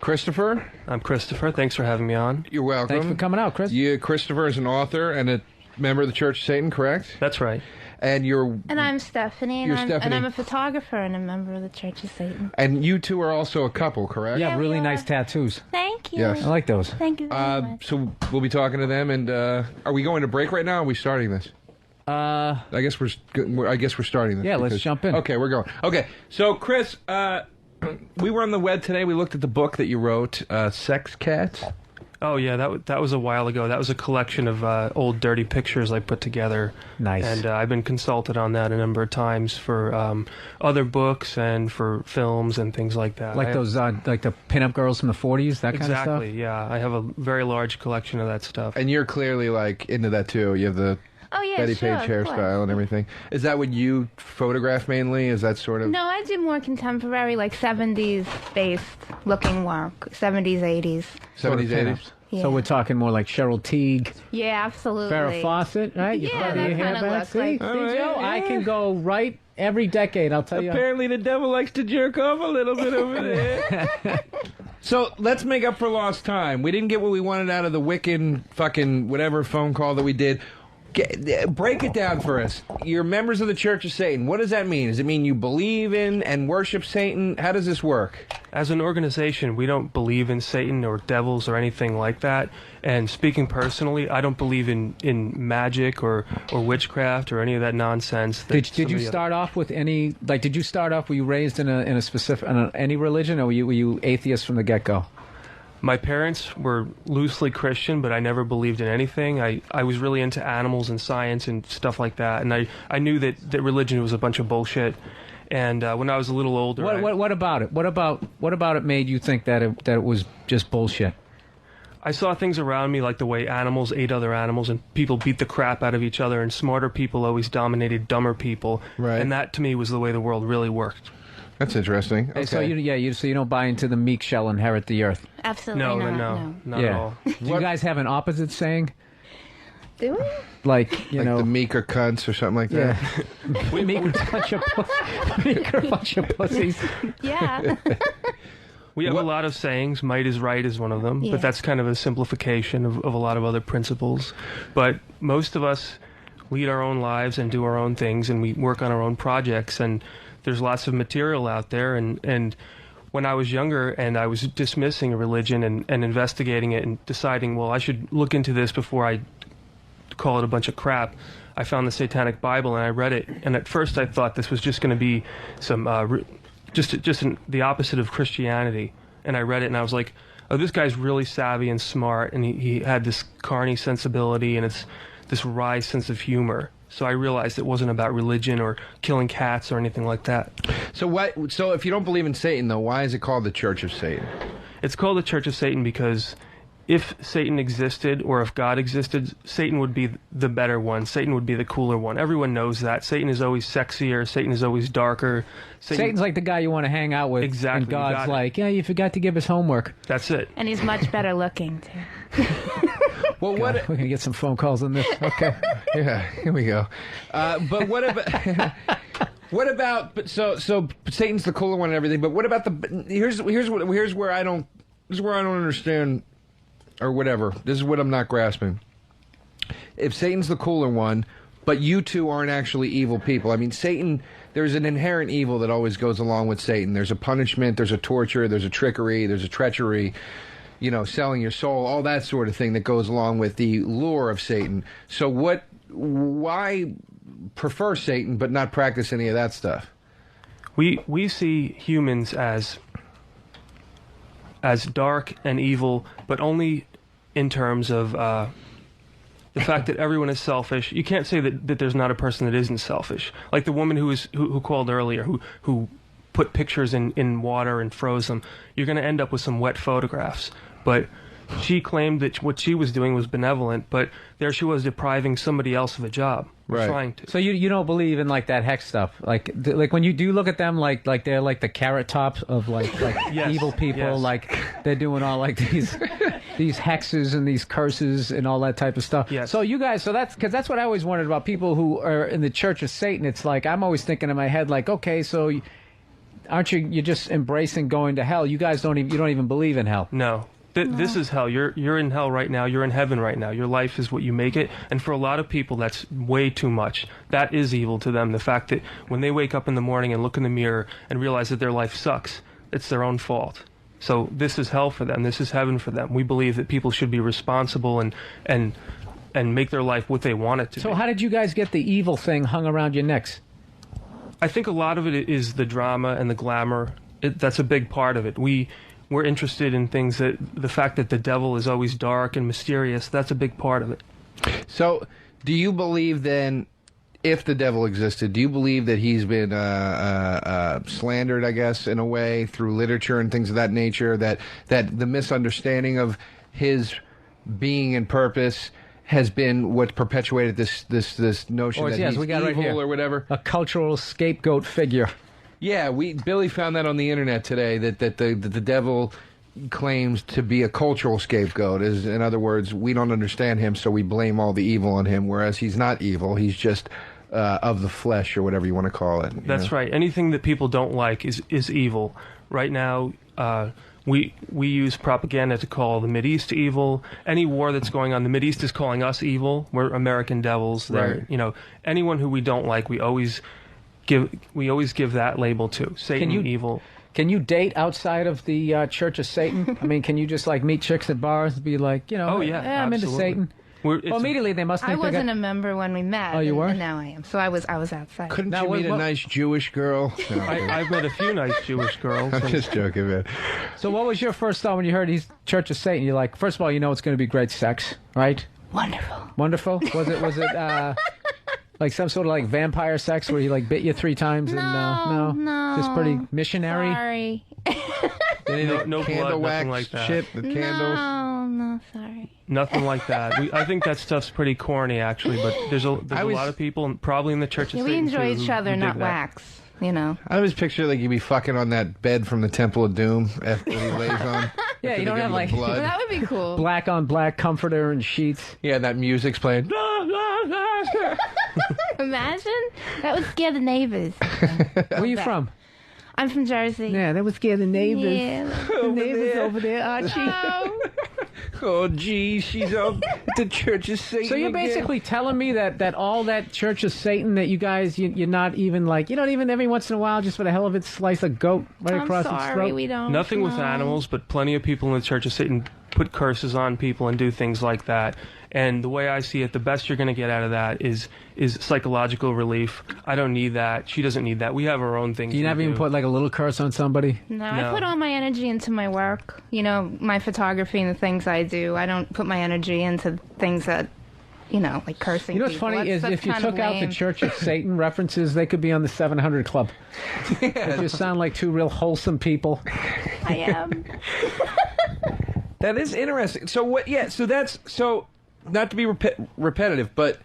Christopher. I'm Christopher. Thanks for having me on. You're welcome. Thanks for coming out, Chris. Christopher is an author and a member of the Church of Satan, correct? That's right. And I'm Stephanie, and I'm a photographer and a member of the Church of Satan. And you two are also a couple, correct? You have really nice tattoos. Thank you. Yes. I like those. Thank you very much. So we'll be talking to them, and are we going to break right now? Or are we starting this? I guess we're starting this. Yeah, let's jump in. Okay, we're going. Okay, so Chris, we were on the web today. We looked at the book that you wrote, Sex Cats. Oh, yeah, that was a while ago. That was a collection of old dirty pictures I put together. Nice. And I've been consulted on that a number of times for other books and for films and things like that. Like those, like the pinup girls from the 40s, that kind of stuff? Exactly, yeah. I have a very large collection of that stuff. And you're clearly, like, into that, too. You have the Betty Page hairstyle and everything. Is that what you photograph mainly? Is that sort of... No, I do more contemporary, like 70s-based looking work. 70s, 80s. 70s, 80s? Yeah. So we're talking more like Cheryl Teague. Yeah, absolutely. Farrah Fawcett, right? Yeah, that kind of look. See, Joe, I can go right every decade, I'll tell you. Apparently the devil likes to jerk off a little bit over there. So let's make up for lost time. We didn't get what we wanted out of the Wiccan fucking whatever phone call that we did. Break it down for us. You're members of the Church of Satan. What does that mean? Does it mean you believe in and worship Satan? How does this work? As an organization, we don't believe in Satan or devils or anything like that. And speaking personally, I don't believe in magic or witchcraft or any of that nonsense. Did you start off with any, like, did you start off, were you raised in a specific, any religion, or were you atheist from the get-go? My parents were loosely Christian, but I never believed in anything. I was really into animals and science and stuff like that, and I knew that religion was a bunch of bullshit. And when I was a little older... What about it? What about it made you think that it was just bullshit? I saw things around me like the way animals ate other animals and people beat the crap out of each other, and smarter people always dominated dumber people. Right. And that, to me, was the way the world really worked. That's interesting. Okay. So you don't buy into the meek shall inherit the earth. Absolutely no, not at all. Do you guys have an opposite saying? Do we? Like the meek or cunts or something like that? Yeah. We meek are a bunch of pussies. Yeah. We have a lot of sayings. Might is right is one of them, Yeah. but that's kind of a simplification of a lot of other principles. But most of us lead our own lives and do our own things, and we work on our own projects, and there's lots of material out there, and when I was younger and I was dismissing a religion and investigating it and deciding, well, I should look into this before I call it a bunch of crap, I found the Satanic Bible and I read it, and at first I thought this was just going to be some the opposite of Christianity, and I read it and I was like, oh, this guy's really savvy and smart, and he had this carny sensibility and it's this wry sense of humor. So I realized it wasn't about religion or killing cats or anything like that. So if you don't believe in Satan, though, why is it called the Church of Satan? It's called the Church of Satan because if Satan existed or if God existed, Satan would be the better one. Satan would be the cooler one. Everyone knows that. Satan is always sexier. Satan is always darker. Satan's like the guy you want to hang out with. Exactly. And God's like, yeah, you forgot to give us homework. That's it. And he's much better looking, too. Well, God, we're going to get some phone calls on this. Okay. Yeah, here we go. But what about... What about... So Satan's the cooler one and everything, but what about the... Here's where I don't understand... Or whatever. This is what I'm not grasping. If Satan's the cooler one, but you two aren't actually evil people. I mean, Satan, there's an inherent evil that always goes along with Satan. There's a punishment, there's a torture, there's a trickery, there's a treachery, selling your soul, all that sort of thing that goes along with the lure of Satan. So why prefer Satan but not practice any of that stuff? We see humans as dark and evil, but only in terms of the fact that everyone is selfish. You can't say that there's not a person that isn't selfish. Like the woman who called earlier, who put pictures in water and froze them. You're going to end up with some wet photographs. But she claimed that what she was doing was benevolent, but there she was depriving somebody else of a job. Right. Trying to. So you don't believe in like that hex stuff, like when you do look at them like they're like the carrot tops of like Yes, evil people, yes. like they're doing all like these hexes and these curses and all that type of stuff. Yes. So you guys, that's because that's what I always wondered about people who are in the Church of Satan. It's like I'm always thinking in my head like, okay, so aren't you? You're just embracing going to hell. You guys don't even believe in hell. No. This is hell. You're in hell right now. You're in heaven right now. Your life is what you make it. And for a lot of people, that's way too much. That is evil to them. The fact that when they wake up in the morning and look in the mirror and realize that their life sucks, it's their own fault. So this is hell for them. This is heaven for them. We believe that people should be responsible and make their life what they want it to be. So how did you guys get the evil thing hung around your necks? I think a lot of it is the drama and the glamour. That's a big part of it. We're interested in things that the fact that the devil is always dark and mysterious, that's a big part of it. So, do you believe then, if the devil existed, do you believe that he's been slandered, I guess, in a way, through literature and things of that nature, that the misunderstanding of his being and purpose has been what perpetuated this notion that he's we got evil right here. or whatever? A cultural scapegoat figure. Yeah, Billy found that on the internet today, that the devil claims to be a cultural scapegoat. In other words, we don't understand him, so we blame all the evil on him, whereas he's not evil. He's just of the flesh, or whatever you want to call it. That's right. Anything that people don't like is evil. Right now, we use propaganda to call the Mideast evil. Any war that's going on, the Mideast is calling us evil. We're American devils. Right. Anyone who we don't like, we always give that label to. Satan, evil. Can you date outside of the Church of Satan? I mean, can you just like meet chicks at bars and be like, oh yeah, I'm into Satan? Well, immediately they must think I wasn't a member when we met. Oh, you were? And now I am. So I was outside. Couldn't you meet a nice Jewish girl? No, I've met a few nice Jewish girls. I'm just joking, man. So what was your first thought when you heard he's Church of Satan? You're like, first of all, it's going to be great sex, right? Wonderful. Was it like some sort of like vampire sex where he like bit you 3 times? No. Just pretty missionary. Sorry. No candle blood, wax nothing like that. shit with candles. No, sorry. Nothing like that. I think that stuff's pretty corny, actually. But there's a lot of people, and probably in the Church of Yeah, Satan, we enjoy too, each who other, dig not that. wax. I always picture like you'd be fucking on that bed from the Temple of Doom after he lays on. Yeah, you don't have like Well, that would be cool. black on black comforter and sheets. Yeah, that music's playing. Imagine. That would scare the neighbors. Where are you from? I'm from Jersey. Yeah, that would scare the neighbors. Yeah. The neighbors over there, Archie. Oh, geez, she's up at the Church of Satan. So you're basically telling me that all that Church of Satan that you guys, you're not even like, you don't even every once in a while, just for the hell of it, slice a goat right across its throat? We don't. Nothing with know. animals, but plenty of people in the Church of Satan put curses on people and do things like that. And the way I see it, the best you're going to get out of that is psychological relief. I don't need that. She doesn't need that. We have our own things. You never even put like a little curse on somebody? No, I put all my energy into my work. My photography and the things I do. I don't put my energy into things that, like cursing. What's people. funny is That's if you kind of took out the lame. Church of Satan references, they could be on the 700 Club. They just sound like 2 real wholesome people. I am. That is interesting. So what? Yeah. So that's so. Not to be repetitive, but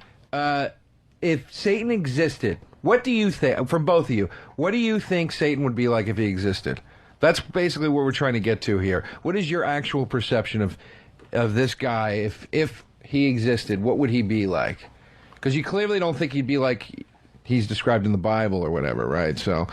if Satan existed, what do you think, from both of you, what do you think Satan would be like if he existed? That's basically what we're trying to get to here. What is your actual perception of this guy, if he existed, what would he be like? Because you clearly don't think he'd be like he's described in the Bible or whatever, right? So...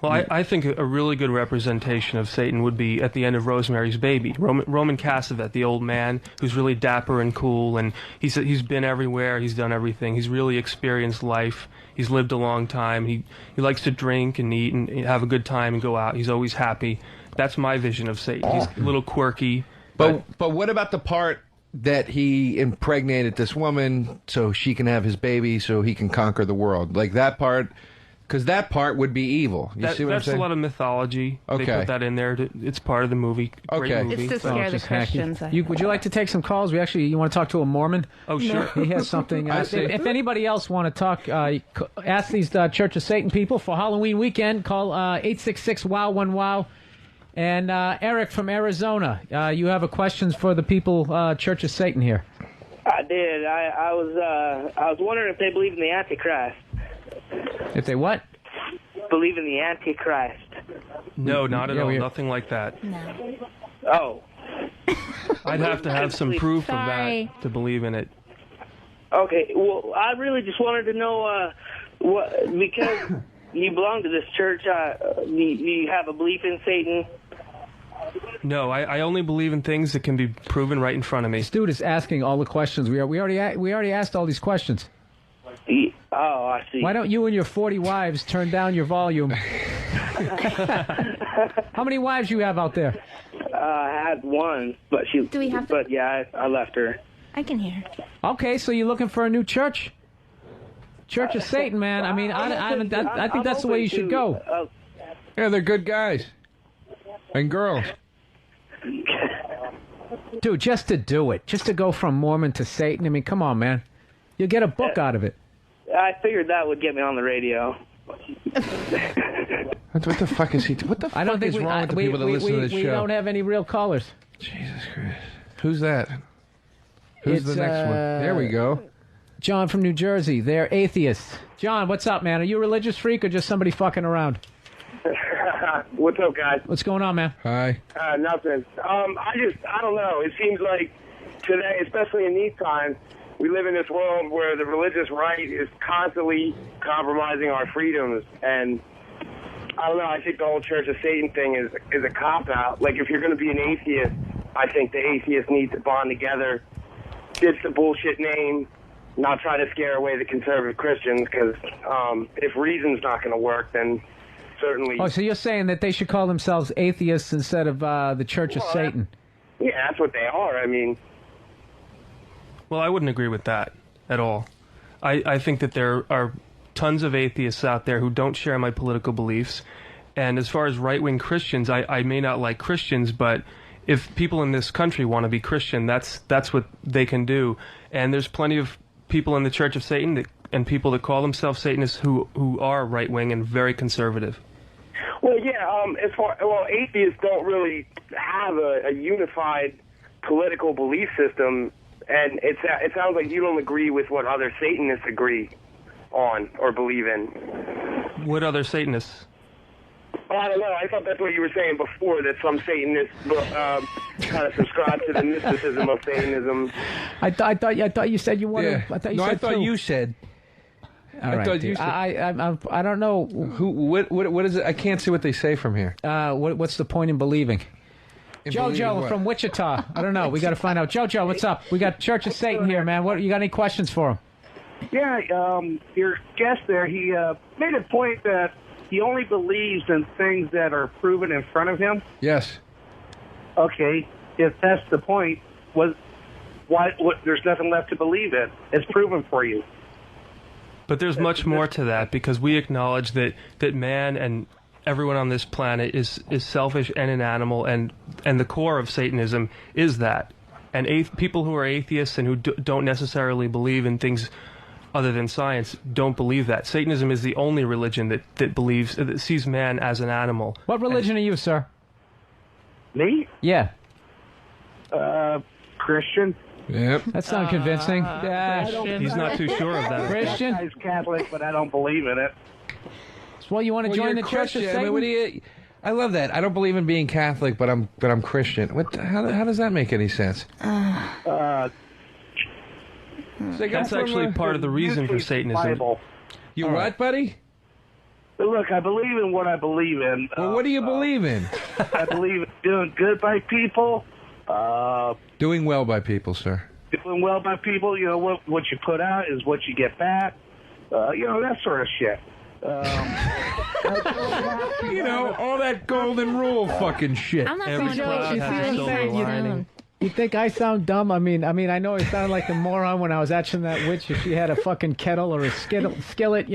Well, I think a really good representation of Satan would be at the end of Rosemary's Baby. Roman Cassavette, the old man who's really dapper and cool, and he's been everywhere, he's done everything, he's really experienced life, he's lived a long time, he likes to drink and eat and have a good time and go out, he's always happy. That's my vision of Satan. He's a little quirky. But what about the part that he impregnated this woman so she can have his baby so he can conquer the world? Like that part... Because that part would be evil. You see what I'm saying? That's a lot of mythology. Okay. They put that in there. It's part of the movie. Great Okay. movie. It's to scare the Christians. Would you like to take some calls? You want to talk to a Mormon? Oh, sure. He has something. I see. If anybody else want to talk, ask these Church of Satan people for Halloween weekend. Call 866-WOW-1-WOW. And Eric from Arizona, you have a questions for the people Church of Satan here. I did. I was wondering if they believe in the Antichrist. If they what? Believe in the Antichrist. No, not at Yeah, all. we- Nothing like that. No. Oh. I'd have to have some proof of Sorry. that to believe in it. Okay. Well, I really just wanted to know what because you belong to this church. Do you have a belief in Satan? No, I only believe in things that can be proven right in front of me. This dude is asking all the questions. We already asked all these questions. Oh, I see. Why don't you and your 40 wives turn down your volume? How many wives you have out there? I had one, but Do we have to? But yeah, I left her. I can hear. Okay, so you're looking for a new church? Church of Satan, man. I mean, I think that's the way you should go. Yeah, they're good guys. And girls. Dude, just to do it. Just to go from Mormon to Satan. I mean, come on, man. You'll get a book out of it. I figured that would get me on the radio. What the fuck is he? What the fuck is wrong with the people that listen to this show? We don't have any real callers. Jesus Christ. Who's that? Who's the next one? There we go. John from New Jersey. They're atheists. John, what's up, man? Are you a religious freak or just somebody fucking around? What's up, guys? What's going on, man? Hi. Nothing. I don't know. It seems like today, especially in these times, we live in this world where the religious right is constantly compromising our freedoms. And I don't know. I think the whole Church of Satan thing is a cop-out. Like, if you're going to be an atheist, I think the atheists need to bond together, ditch the bullshit name, not try to scare away the conservative Christians, because if reason's not going to work, then certainly... Oh, so you're saying that they should call themselves atheists instead of the Church of Satan? Yeah, that's what they are. I mean... Well, I wouldn't agree with that at all. I think that there are tons of atheists out there who don't share my political beliefs. And as far as right-wing Christians, I may not like Christians, but if people in this country want to be Christian, that's what they can do. And there's plenty of people in the Church of Satan and people that call themselves Satanists who are right-wing and very conservative. Well, yeah, atheists don't really have a unified political belief system, and it sounds like you don't agree with what other Satanists agree on or believe in. What other Satanists? Well, I don't know. I thought that's what you were saying before, that some Satanists kind of subscribe to the mysticism of Satanism. I thought you said you wanted. Yeah. I thought you said. All right, you said. I don't know. What is it? I can't see what they say from here. What's the point in believing? Jojo from Wichita. I don't know. We got to find out. Jojo, what's up? We got Church of Satan here, man. What you got? Any questions for him? Yeah, your guest there, he made a point that he only believes in things that are proven in front of him. Yes. Okay, if that's the point, what, there's nothing left to believe in. It's proven for you. But there's much more to that, because we acknowledge that man and everyone on this planet is selfish and an animal, and the core of Satanism is that. And people who are atheists and who don't necessarily believe in things other than science don't believe that. Satanism is the only religion that sees man as an animal. What religion are you, sir? Me? Yeah. Christian. Yep. That sounds convincing. He's not too sure of that. Christian? I'm Catholic, but I don't believe in it. Well, you want to join the Church of Satan? I mean, I love that. I don't believe in being Catholic, but I'm Christian. How does that make any sense? That's actually part of the reason for Satanism. Bible. You what, buddy? But look, I believe in what I believe in. Well, what do you believe in? I believe in doing good by people. Doing well by people, sir. Doing well by people. You know, what you put out is what you get back. That sort of shit. All that golden rule fucking shit. I'm not Every going to cloud waste has your a time. silver lining. You think I sound dumb? I mean, I know I sounded like a moron when I was asking that witch if she had a fucking kettle or a skillet,